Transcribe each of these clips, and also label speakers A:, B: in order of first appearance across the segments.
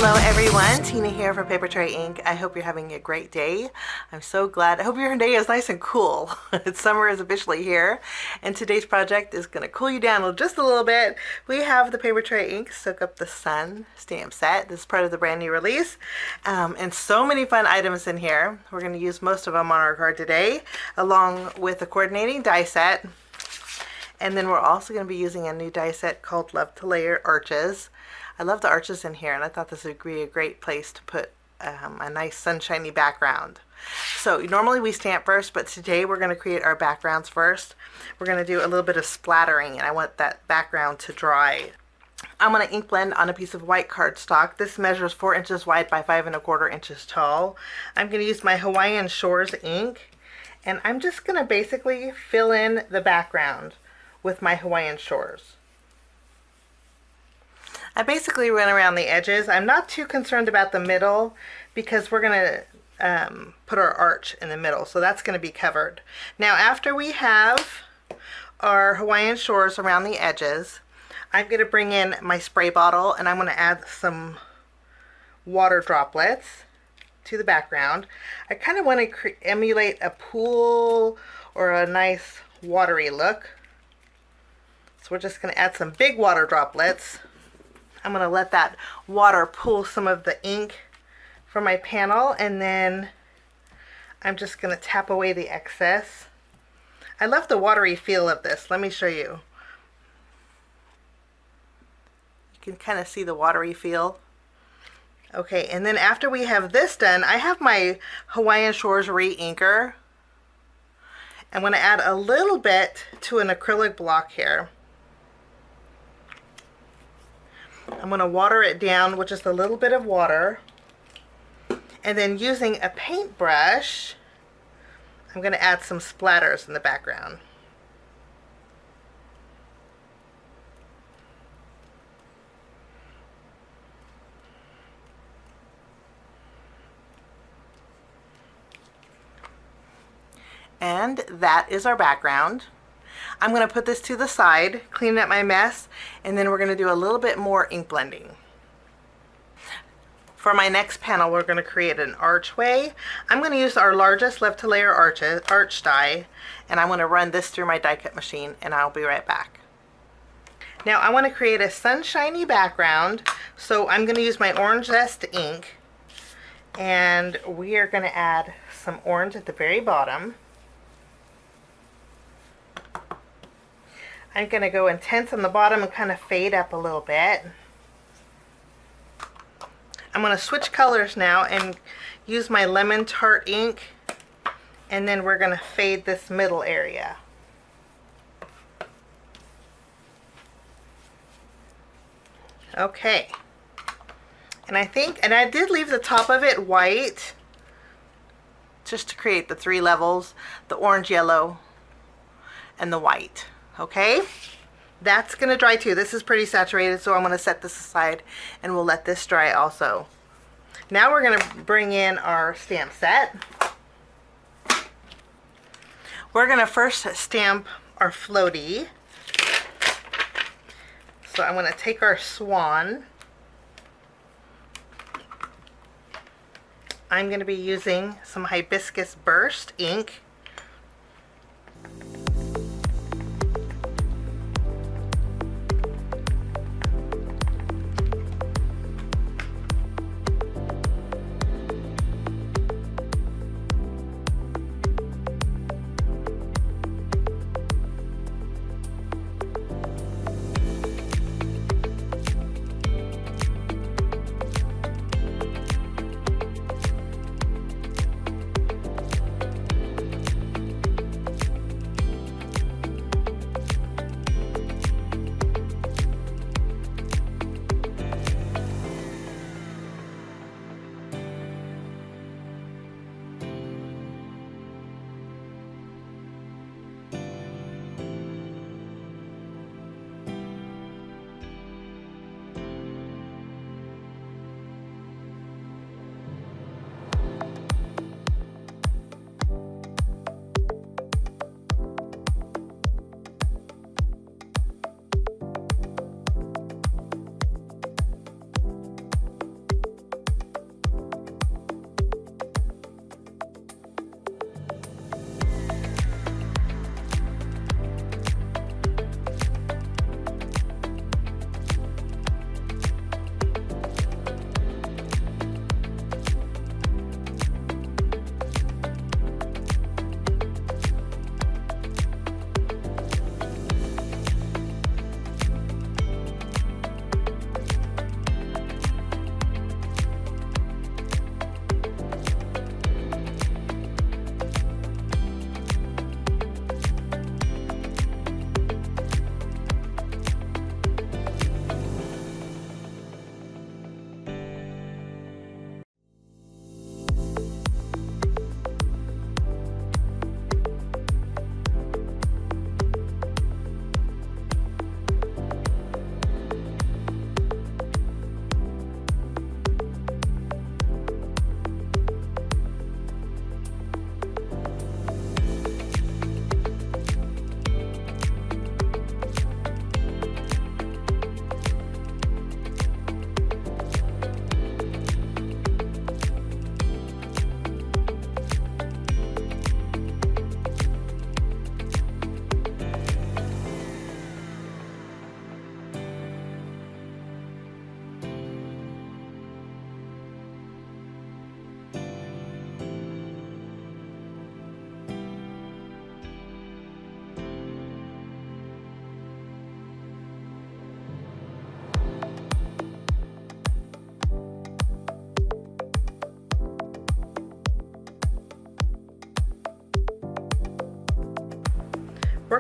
A: Hello everyone, Tina here for Papertrey Ink. I hope you're having a great day. I'm so glad. I hope your day is nice and cool. Summer is officially here, and today's project is going to cool you down just a little bit. We have the Papertrey Ink Soak Up the Sun stamp set. This is part of the brand new release, and so many fun items in here. We're going to use most of them on our card today, along with a coordinating die set. And then we're also going to be using a new die set called Love to Layer Arches. I love the arches in here, and I thought this would be a great place to put a nice sunshiny background. So normally we stamp first, but today we're going to create our backgrounds first. We're going to do a little bit of splattering, and I want that background to dry. I'm going to ink blend on a piece of white cardstock. This measures 4 inches wide by 5 1/4 inches tall. I'm going to use my Hawaiian Shores ink, and I'm just going to basically fill in the background with my Hawaiian Shores. I basically went around the edges. I'm not too concerned about the middle because we're going to put our arch in the middle, so that's going to be covered. Now after we have our Hawaiian Shores around the edges, I'm going to bring in my spray bottle, and I'm going to add some water droplets to the background. I kind of want to emulate a pool or a nice watery look. So we're just going to add some big water droplets. I'm going to let that water pull some of the ink from my panel, and then I'm just going to tap away the excess. I love the watery feel of this. Let me show you. You can kind of see the watery feel. Okay, and then after we have this done, I have my Hawaiian Shores re-inker. I'm going to add a little bit to an acrylic block here. I'm going to water it down with just a little bit of water, and then using a paintbrush, I'm going to add some splatters in the background. And that is our background. I'm going to put this to the side, clean up my mess, and then we're going to do a little bit more ink blending. For my next panel, we're going to create an archway. I'm going to use our largest Love to Layer arch die, and I'm going to run this through my die cut machine, and I'll be right back. Now I want to create a sunshiny background, so I'm going to use my orange Zest ink, and we are going to add some orange at the very bottom. I'm going to go intense on the bottom and kind of fade up a little bit. I'm going to switch colors now and use my lemon tart ink, and then we're going to fade this middle area. Okay. And I did leave the top of it white just to create the 3 levels, the orange, yellow, and the white. Okay, that's going to dry too. This is pretty saturated, so I'm going to set this aside, and we'll let this dry also. Now we're going to bring in our stamp set. We're going to first stamp our floaty. So I'm going to take our swan. I'm going to be using some Hibiscus Burst ink.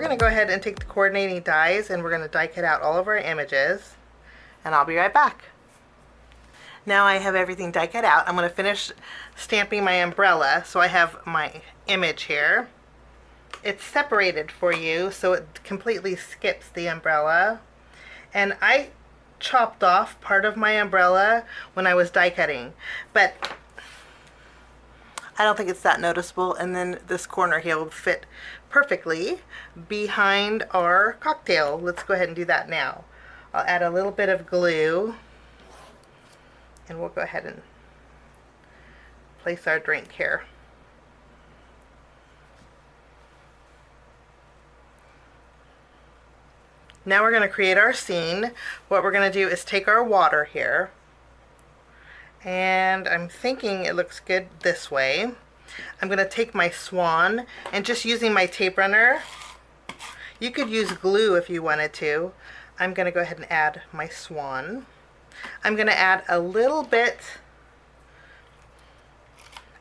A: we're going to go ahead and take the coordinating dies and we're going to die cut out all of our images, and I'll be right back. Now I have everything die cut out. I'm going to finish stamping my umbrella. So I have my image here. It's separated for you so it completely skips the umbrella. And I chopped off part of my umbrella when I was die cutting, but I don't think it's that noticeable. And then this corner here will fit perfectly behind our cocktail. Let's go ahead and do that now. I'll add a little bit of glue and we'll go ahead and place our drink here. Now we're going to create our scene. What we're going to do is take our water here, and I'm thinking it looks good this way. I'm going to take my swan and just using my tape runner, you could use glue if you wanted to. I'm going to go ahead and add my swan. I'm going to add a little bit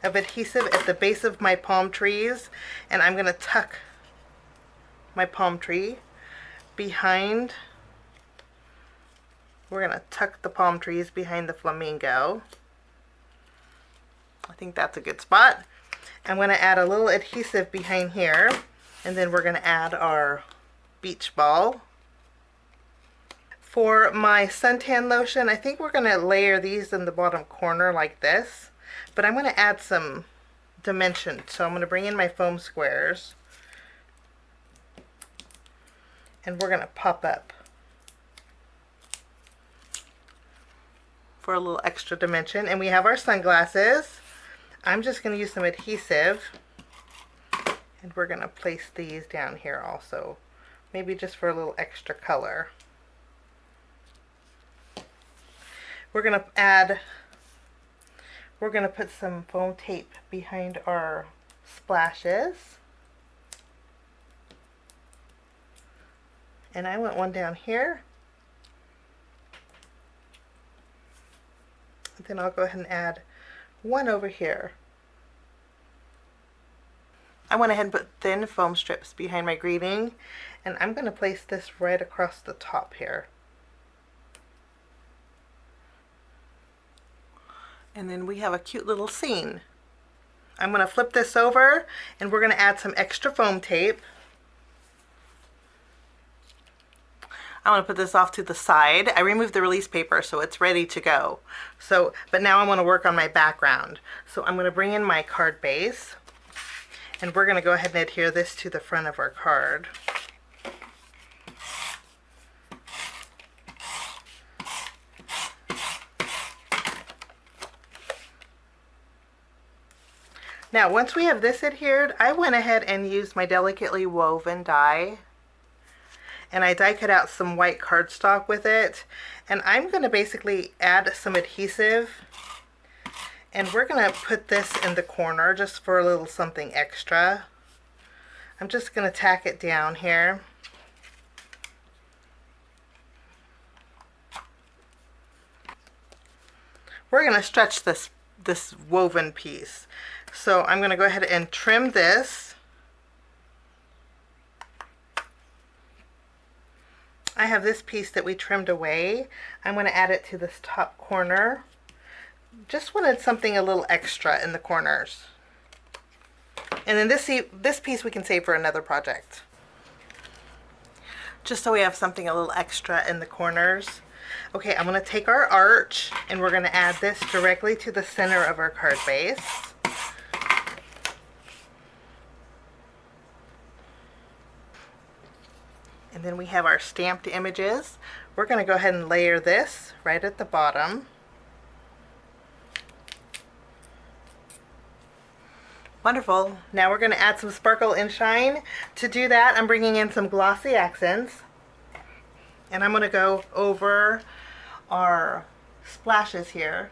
A: of adhesive at the base of my palm trees, and I'm going to tuck my palm tree behind. We're going to tuck the palm trees behind the flamingo. I think that's a good spot. I'm going to add a little adhesive behind here, and then we're going to add our beach ball. For my suntan lotion, I think we're going to layer these in the bottom corner like this, but I'm going to add some dimension. So I'm going to bring in my foam squares, and we're going to pop up for a little extra dimension. And we have our sunglasses. I'm just going to use some adhesive, and we're going to place these down here also, maybe just for a little extra color. We're going to put some foam tape behind our splashes. And I want one down here. And then I'll go ahead and add one over here. I went ahead and put thin foam strips behind my greeting, and I'm going to place this right across the top here. And then we have a cute little scene. I'm going to flip this over, and we're going to add some extra foam tape. I want to put this off to the side. I removed the release paper so it's ready to go. But now I want to work on my background. So I'm going to bring in my card base, and we're going to go ahead and adhere this to the front of our card. Now, once we have this adhered, I went ahead and used my delicately woven die, and I die cut out some white cardstock with it, and I'm going to basically add some adhesive, and we're going to put this in the corner just for a little something extra. I'm just going to tack it down here. We're going to stretch this woven piece. So I'm going to go ahead and trim this. I have this piece that we trimmed away. I'm going to add it to this top corner. Just wanted something a little extra in the corners. And then this piece we can save for another project. Just so we have something a little extra in the corners. Okay, I'm going to take our arch, and we're going to add this directly to the center of our card base. And then we have our stamped images. We're going to go ahead and layer this right at the bottom. Wonderful. Now we're going to add some sparkle and shine. To do that, I'm bringing in some glossy accents. And I'm going to go over our splashes here.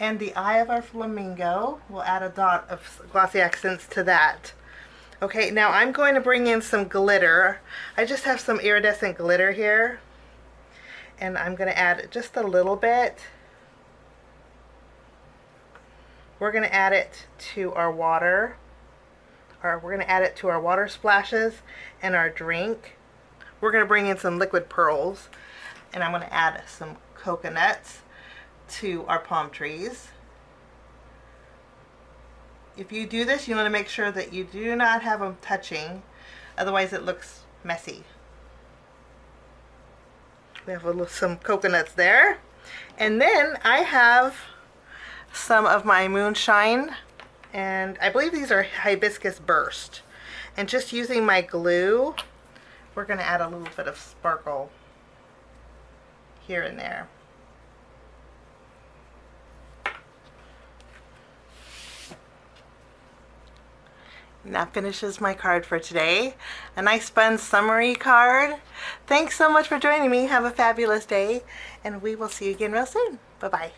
A: And the eye of our flamingo, we'll add a dot of glossy accents to that. Okay, now I'm going to bring in some glitter. I just have some iridescent glitter here, and I'm going to add just a little bit. We're going to add it to our water. we're going to add it to our water splashes and our drink. We're going to bring in some liquid pearls, and I'm going to add some coconuts to our palm trees. If you do this, you want to make sure that you do not have them touching, otherwise it looks messy. We have some coconuts there. And then I have some of my Moonshine, and I believe these are Hibiscus Burst. And just using my glue, we're going to add a little bit of sparkle here and there. And that finishes my card for today. A nice fun summary card. Thanks so much for joining me. Have a fabulous day, and we will see you again real soon. Bye-bye.